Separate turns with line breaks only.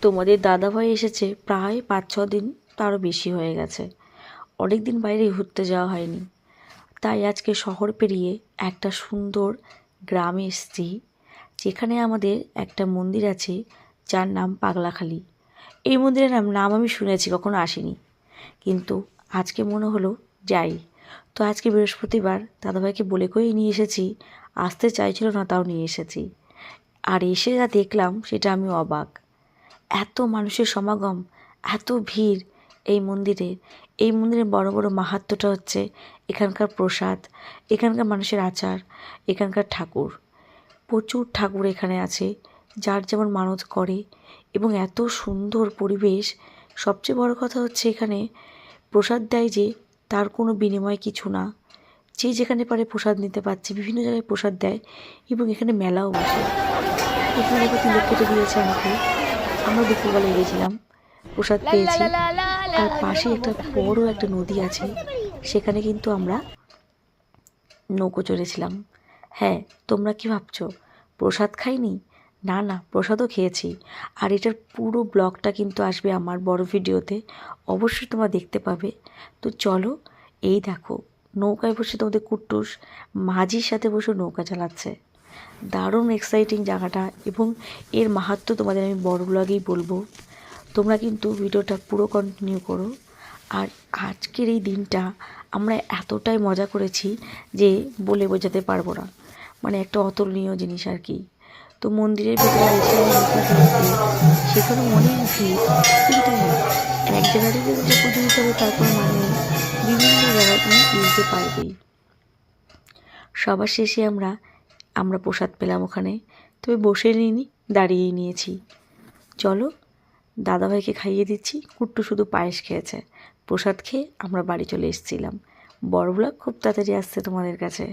তোমাদের দাদাভাই এসেছে প্রায় 5-6 দিন, তারও বেশি হয়ে গেছে। অনেক দিন বাইরে ঘুরতে যাওয়া হয়নি, তাই আজকে শহর পেরিয়ে একটা সুন্দর গ্রামে এসেছি, যেখানে আমাদের একটা মন্দির আছে যার নাম পাগলাখালি। এই মন্দিরের নাম আমি শুনেছি, কখনো আসিনি, কিন্তু আজকে মনে হলো যাই। তো আজকে বৃহস্পতিবার দাদাভাইকে বলে করেই নিয়ে এসেছি, আসতে চাইছিল না তাও নিয়ে এসেছি। আর এসে যা দেখলাম সেটা আমি অবাক। এত মানুষের সমাগম, এত ভিড় এই মন্দিরে। এই মন্দিরের বড় বড় মাহাত্ম্যটা হচ্ছে এখানকার প্রসাদ, এখানকার মানুষের আচার, এখানকার ঠাকুর। প্রচুর ঠাকুর এখানে আছে, যার যেমন মানত করে, এবং এত সুন্দর পরিবেশ। সবচেয়ে বড় কথা হচ্ছে এখানে প্রসাদ দেয় যে তার কোনো বিনিময় কিছু না, যে যেখানে পারে প্রসাদ নিতে পারছে। বিভিন্ন জায়গায় প্রসাদ দেয় এবং এখানে মেলাও বসে। এখানে দেখো তিলক কেটে দিয়েছে আমাকে, আমরা দুপুরবেলা গেছিলাম, প্রসাদ পেয়েছি। আর পাশে একটা বড় একটা নদী আছে, সেখানে কিন্তু আমরা নৌকো চড়েছিলাম। হ্যাঁ, তোমরা কি ভাবছো প্রসাদ খাইনি? না না, প্রসাদও খেয়েছি। আর এটার পুরো ব্লগটা কিন্তু আসবে আমার বড় ভিডিওতে, অবশ্যই তোমরা দেখতে পাবে। তো চলো, এই দেখো নৌকায় বসে তোমাদের কুট্টুস মাঝির সাথে বসে নৌকা চালাচ্ছে। দারুণ এক্সাইটিং জায়গাটা, এবং এর মাহাত্ম্য তোমাদের আমি বড় ব্লগেই বলবো। তোমরা কিন্তু ভিডিওটা পুরো কন্টিনিউ করো। আর আজকের এই দিনটা আমরা এতটাই মজা করেছি যে বলে বোঝাতে পারবো না, মানে একটা অতুলনীয় জিনিস আর কি। তো মন্দিরের ভেতরে এসে সেখানে অনেক ভিড়, কিন্তু এক জায়গা থেকে যে পুজো দিতে হবে তারপর মানে বিভিন্ন জায়গায় তুমি বুঝতে পারবেই। সবার শেষে আমরা প্রসাদ পেলাম ওখানে, তবে বসে নিইনি, দাঁড়িয়েই নিয়েছি। চলো, দাদাভাইকে খাইয়ে দিচ্ছি, কুট্টু শুধু পায়েস খেয়েছে। প্রসাদ খেয়ে আমরা বাড়ি চলে এসেছিলাম। বড় ব্লগ খুব তাড়াতাড়ি আসছে তোমাদের কাছে।